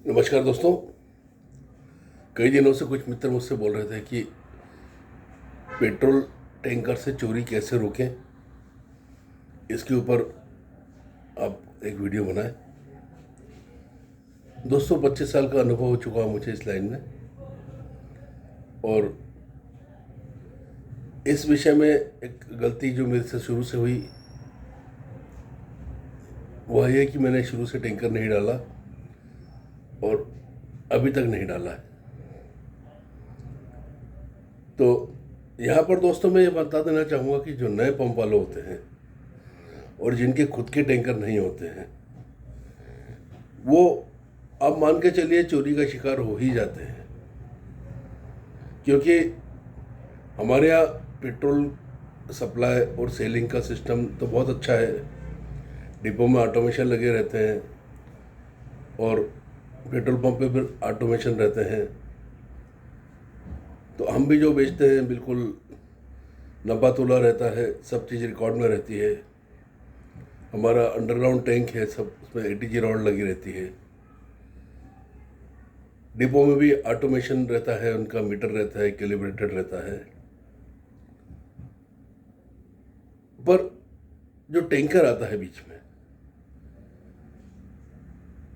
नमस्कार दोस्तों। कई दिनों से कुछ मित्र मुझसे बोल रहे थे कि पेट्रोल टैंकर से चोरी कैसे रोकें, इसके ऊपर आप एक वीडियो बनाएं। दोस्तों, 25 साल का अनुभव हो चुका है मुझे इस लाइन में, और इस विषय में एक गलती जो मेरे से शुरू से हुई वह यह कि मैंने शुरू से टैंकर नहीं डाला और अभी तक नहीं डाला है। तो यहाँ पर दोस्तों मैं ये बता देना चाहूँगा कि जो नए पंप वाले होते हैं और जिनके खुद के टैंकर नहीं होते हैं, वो आप मान के चलिए चोरी का शिकार हो ही जाते हैं, क्योंकि हमारे यहाँ पेट्रोल सप्लाई और सेलिंग का सिस्टम तो बहुत अच्छा है। डिपो में ऑटोमेशन लगे रहते हैं और पेट्रोल पंप पे फिर ऑटोमेशन रहते हैं। तो हम भी जो बेचते हैं बिल्कुल नब्बा तोला रहता है, सब चीज़ रिकॉर्ड में रहती है। हमारा अंडरग्राउंड टैंक है, सब उसमें एटीजी रॉड लगी रहती है। डिपो में भी ऑटोमेशन रहता है, उनका मीटर रहता है, कैलिब्रेटेड रहता है। पर जो टैंकर आता है बीच में,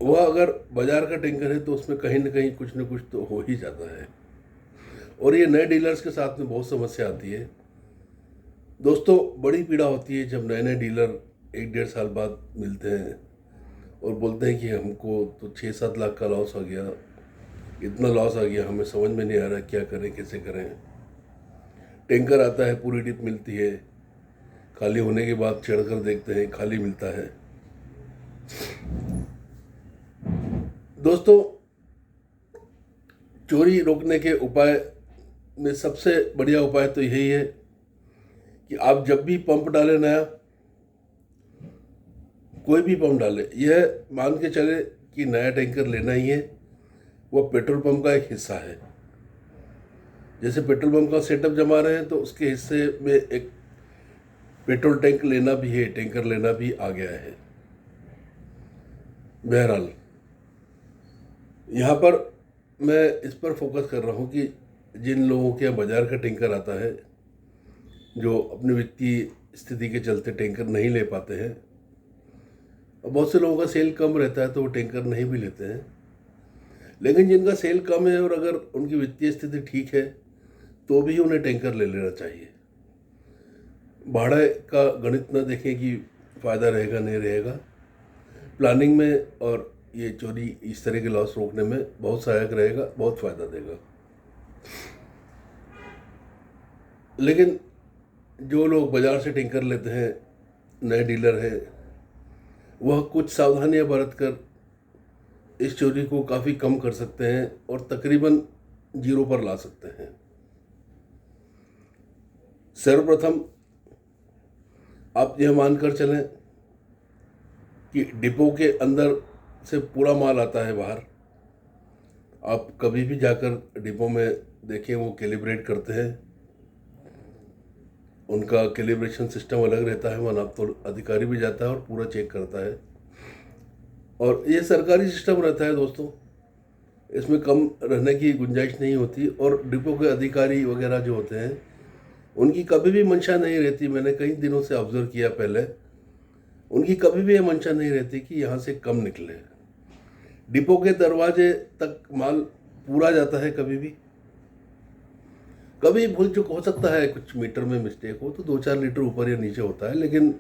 वह अगर बाजार का टैंकर है तो उसमें कहीं ना कहीं कुछ न कुछ तो हो ही जाता है, और ये नए डीलर्स के साथ में बहुत समस्या आती है। दोस्तों, बड़ी पीड़ा होती है जब नए नए डीलर 1-1.5 साल बाद मिलते हैं और बोलते हैं कि हमको तो 6-7 लाख का लॉस आ गया, इतना लॉस आ गया, हमें समझ में नहीं आ रहा क्या करें कैसे करें। टैंकर आता है, पूरी डिप मिलती है, खाली होने के बाद चढ़कर देखते हैं खाली मिलता है। दोस्तों, चोरी रोकने के उपाय में सबसे बढ़िया उपाय तो यही है कि आप जब भी पंप डालें, नया कोई भी पंप डालें, यह मान के चले कि नया टैंकर लेना ही है, वह पेट्रोल पंप का एक हिस्सा है। जैसे पेट्रोल पंप का सेटअप जमा रहे हैं तो उसके हिस्से में एक पेट्रोल टैंक लेना भी है, टैंकर लेना भी आ गया है। बहरहाल यहाँ पर मैं इस पर फोकस कर रहा हूँ कि जिन लोगों के यहाँ बाजार का टैंकर आता है, जो अपनी वित्तीय स्थिति के चलते टैंकर नहीं ले पाते हैं, और बहुत से लोगों का सेल कम रहता है तो वो टैंकर नहीं भी लेते हैं। लेकिन जिनका सेल कम है और अगर उनकी वित्तीय स्थिति ठीक है तो भी उन्हें टैंकर ले लेना चाहिए। भाड़े का गणित न देखें कि फ़ायदा रहेगा नहीं रहेगा, प्लानिंग में और ये चोरी इस तरह के लॉस रोकने में बहुत सहायक रहेगा, बहुत फ़ायदा देगा। लेकिन जो लोग बाज़ार से टैंकर लेते हैं, नए डीलर हैं, वह कुछ सावधानियां बरत कर इस चोरी को काफ़ी कम कर सकते हैं और तकरीबन जीरो पर ला सकते हैं। सर्वप्रथम आप यह मानकर चलें कि डिपो के अंदर से पूरा माल आता है बाहर। आप कभी भी जाकर डिपो में देखें, वो कैलिब्रेट करते हैं, उनका कैलिब्रेशन सिस्टम अलग रहता है। वहाँ नाप तोल अधिकारी भी जाता है और पूरा चेक करता है, और ये सरकारी सिस्टम रहता है दोस्तों, इसमें कम रहने की गुंजाइश नहीं होती। और डिपो के अधिकारी वगैरह जो होते हैं, उनकी कभी भी मंशा नहीं रहती, मैंने कई दिनों से ऑब्जर्व किया पहले, उनकी कभी भी ये मंशा नहीं रहती कि यहाँ से कम निकले। डिपो के दरवाजे तक माल पूरा जाता है। कभी भूल चूक हो सकता है, कुछ मीटर में मिस्टेक हो तो 2-4 लीटर ऊपर या नीचे होता है, लेकिन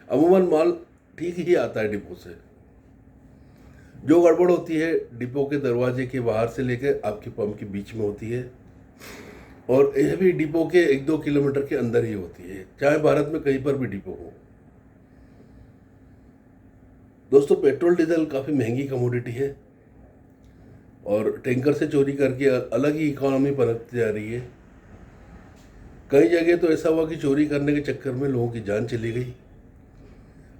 अमूमन माल ठीक ही आता है डिपो से। जो गड़बड़ होती है डिपो के दरवाजे के बाहर से लेकर आपके पंप के बीच में होती है, और यह भी डिपो के 1-2 किलोमीटर के अंदर ही होती है, चाहे भारत में कहीं पर भी डिपो हो। दोस्तों, पेट्रोल डीजल काफ़ी महंगी कमोडिटी है और टैंकर से चोरी करके अलग ही इकोनॉमी पनपती जा रही है। कई जगह तो ऐसा हुआ कि चोरी करने के चक्कर में लोगों की जान चली गई।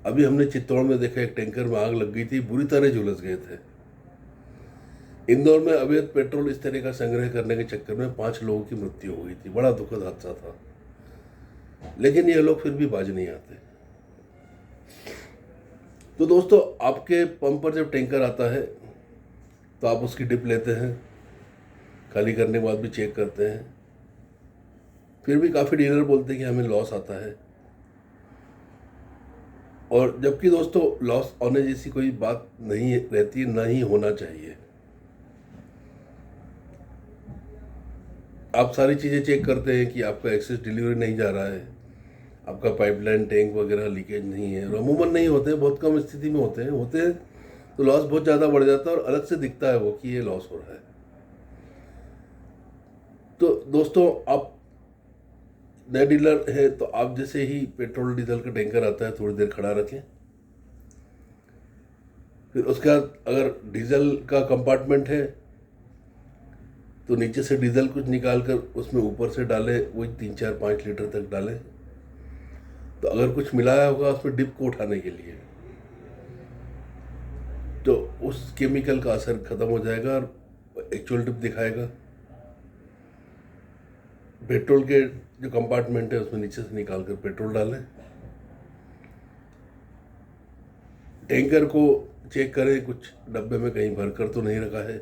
अभी हमने चित्तौड़ में देखा, एक टैंकर में आग लग गई थी, बुरी तरह झुलस गए थे। इंदौर में अवैध पेट्रोल इस तरह का संग्रह करने के चक्कर में 5 लोगों की मृत्यु हो गई थी। बड़ा दुखद हादसा था, लेकिन ये लोग फिर भी बाज नहीं आते। तो दोस्तों, आपके पंप पर जब टैंकर आता है तो आप उसकी डिप लेते हैं, खाली करने के बाद भी चेक करते हैं, फिर भी काफ़ी डीलर बोलते हैं कि हमें लॉस आता है। और जबकि दोस्तों लॉस होने जैसी कोई बात नहीं रहती, ना ही होना चाहिए। आप सारी चीज़ें चेक करते हैं कि आपका एक्सेस डिलीवरी नहीं जा रहा है, आपका पाइपलाइन टैंक वगैरह लीकेज नहीं है, और अमूमन नहीं होते हैं, बहुत कम स्थिति में होते हैं तो लॉस बहुत ज़्यादा बढ़ जाता है और अलग से दिखता है वो कि ये लॉस हो रहा है। तो दोस्तों आप नए डीलर है तो आप जैसे ही पेट्रोल डीजल का टैंकर आता है थोड़ी देर खड़ा रखें। फिर उसके बाद अगर डीजल का कंपार्टमेंट है तो नीचे से डीजल कुछ निकाल कर उसमें ऊपर से डालें, वही 3 4 5 लीटर तक डालें। तो अगर कुछ मिलाया होगा उसमें डिप को उठाने के लिए, तो उस केमिकल का असर खत्म हो जाएगा और एक्चुअल डिप दिखाएगा। पेट्रोल के जो कंपार्टमेंट है उसमें नीचे से निकाल कर पेट्रोल डालें। टैंकर को चेक करें कुछ डब्बे में कहीं भर कर तो नहीं रखा है।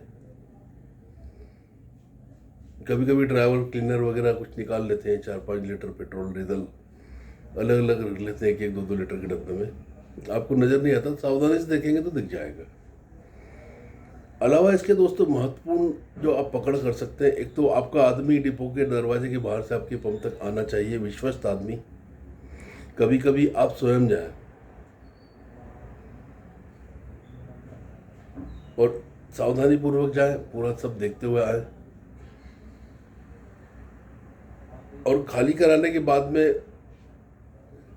कभी कभी ड्राइवर क्लीनर वगैरह कुछ निकाल लेते हैं, 4 5 लीटर पेट्रोल डीजल अलग अलग रख लेते हैं, 1 2 2 लीटर के डब्बे में। आपको नज़र नहीं आता, सावधानी से देखेंगे तो दिख जाएगा। अलावा इसके दोस्तों महत्वपूर्ण जो आप पकड़ कर सकते हैं, एक तो आपका आदमी डिपो के दरवाजे के बाहर से आपके पंप तक आना चाहिए, विश्वस्त आदमी। कभी कभी आप स्वयं जाएं और सावधानी पूर्वक जाएं, पूरा सब देखते हुए आए। और खाली कराने के बाद में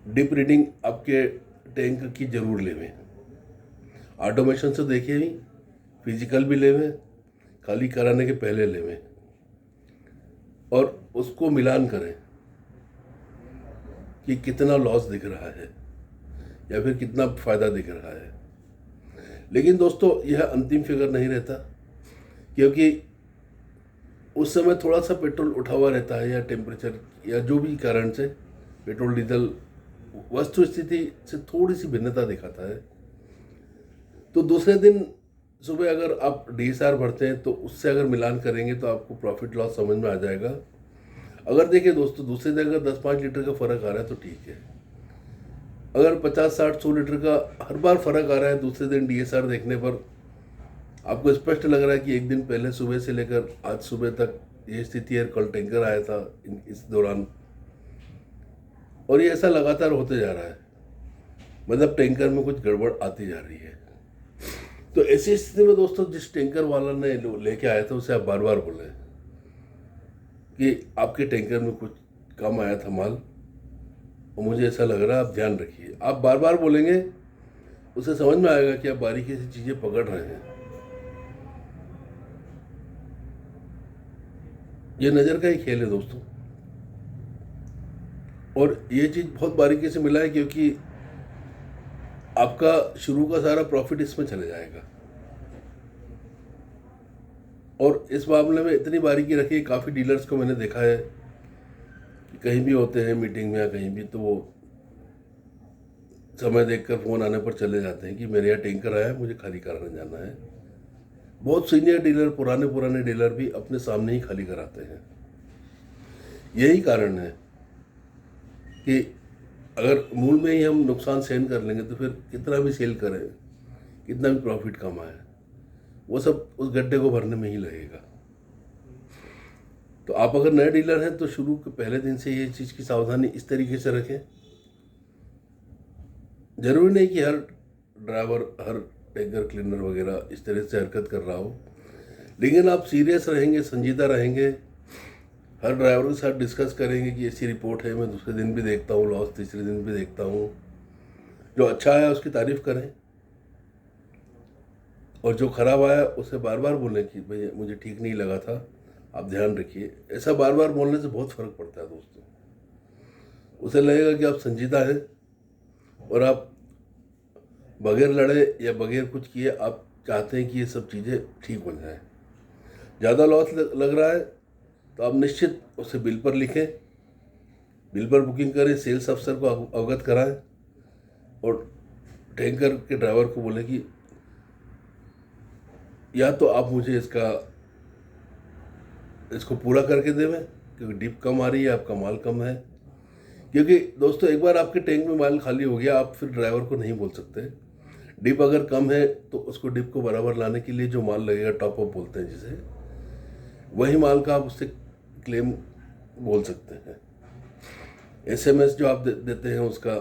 डिप रीडिंग आपके टैंक की जरूर लेवें। ऑटोमेशन से देखे भी, फिजिकल भी लेवें, खाली कराने के पहले लेवें और उसको मिलान करें कि कितना लॉस दिख रहा है या फिर कितना फ़ायदा दिख रहा है। लेकिन दोस्तों यह अंतिम फिगर नहीं रहता, क्योंकि उस समय थोड़ा सा पेट्रोल उठा हुआ रहता है या टेम्परेचर या जो भी कारण से पेट्रोल डीजल वस्तु स्थिति से थोड़ी सी भिन्नता दिखाता है। तो दूसरे दिन सुबह अगर आप डीएसआर भरते हैं तो उससे अगर मिलान करेंगे तो आपको प्रॉफिट लॉस समझ में आ जाएगा। अगर देखिए दोस्तों दूसरे दिन अगर 10 5 लीटर का फ़र्क आ रहा है तो ठीक है। अगर 50 60 100 लीटर का हर बार फ़र्क आ रहा है, दूसरे दिन डीएसआर देखने पर आपको स्पष्ट लग रहा है कि एक दिन पहले सुबह से लेकर आज सुबह तक ये स्थिति है, कल टैंकर आया था इस दौरान, और ये ऐसा लगातार होते जा रहा है, मतलब टैंकर में कुछ गड़बड़ आती जा रही है। तो ऐसी स्थिति में दोस्तों जिस टैंकर वाला ने लेके आया था उसे आप बार बार बोलें कि आपके टैंकर में कुछ कम आया था माल और मुझे ऐसा लग रहा है, आप ध्यान रखिए। आप बार बार बोलेंगे, उसे समझ में आएगा कि आप बारीकी से चीज़ें पकड़ रहे हैं। ये नज़र का ही खेल है दोस्तों, और ये चीज़ बहुत बारीकी से मिला है क्योंकि आपका शुरू का सारा प्रॉफिट इसमें चले जाएगा। और इस मामले में इतनी बारीकी रखी, काफ़ी डीलर्स को मैंने देखा है कि कहीं भी होते हैं मीटिंग में या कहीं भी, तो वो समय देखकर फ़ोन आने पर चले जाते हैं कि मेरे यहाँ टैंकर आया है, मुझे खाली कराने जाना है। बहुत सीनियर डीलर, पुराने डीलर भी अपने सामने ही खाली कराते हैं। यही कारण है कि अगर मूल में ही हम नुकसान सहन कर लेंगे तो फिर कितना भी सेल करें, कितना भी प्रॉफिट कमाए, वो सब उस गड्ढे को भरने में ही लगेगा। तो आप अगर नए डीलर हैं तो शुरू के पहले दिन से ये चीज़ की सावधानी इस तरीके से रखें। जरूरी नहीं कि हर ड्राइवर, हर टैंकर क्लीनर वगैरह इस तरह से हरकत कर रहा हो, लेकिन आप सीरियस रहेंगे, संजीदा रहेंगे, हर ड्राइवर के साथ डिस्कस करेंगे कि ऐसी रिपोर्ट है, मैं दूसरे दिन भी देखता हूँ लॉस, तीसरे दिन भी देखता हूँ, जो अच्छा आया उसकी तारीफ करें और जो खराब आया उसे बार बार बोलें कि भाई मुझे ठीक नहीं लगा था, आप ध्यान रखिए। ऐसा बार बार बोलने से बहुत फ़र्क पड़ता है दोस्तों। उसे लगेगा कि आप संजीदा हैं और आप बगैर लड़े या बगैर कुछ किए आप चाहते हैं कि ये सब चीज़ें ठीक हो जाएं। ज़्यादा लॉस लग रहा है तो आप निश्चित उसे बिल पर लिखें, बिल पर बुकिंग करें, सेल्स अफसर को अवगत कराएं और टैंकर के ड्राइवर को बोले कि या तो आप मुझे इसको पूरा करके देवें, क्योंकि डिप कम आ रही है, आपका माल कम है। क्योंकि दोस्तों एक बार आपके टैंक में माल खाली हो गया, आप फिर ड्राइवर को नहीं बोल सकते। डिप अगर कम है तो उसको डिप को बराबर लाने के लिए जो माल लगेगा, टॉप अप बोलते हैं जिसे, वही माल का आप उससे क्लेम बोल सकते हैं। एसएमएस जो आप देते हैं उसका,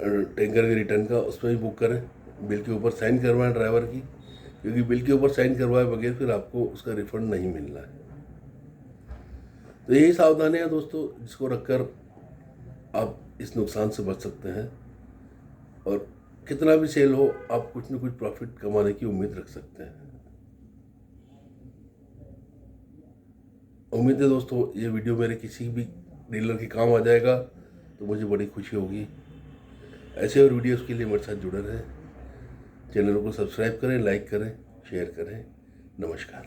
टैंकर के रिटर्न का, उसमें भी बुक करें। बिल के ऊपर साइन करवाएं ड्राइवर की, क्योंकि बिल के ऊपर साइन करवाए बगैर फिर आपको उसका रिफंड नहीं मिलना है। तो यही सावधानियां दोस्तों, जिसको रखकर आप इस नुकसान से बच सकते हैं, और कितना भी सेल हो आप कुछ न कुछ प्रॉफिट कमाने की उम्मीद रख सकते हैं। उम्मीद है दोस्तों ये वीडियो मेरे किसी भी डीलर के काम आ जाएगा, तो मुझे बड़ी खुशी होगी। ऐसे और वीडियोस के लिए मेरे साथ जुड़े रहें। चैनल को सब्सक्राइब करें, लाइक करें, शेयर करें। नमस्कार।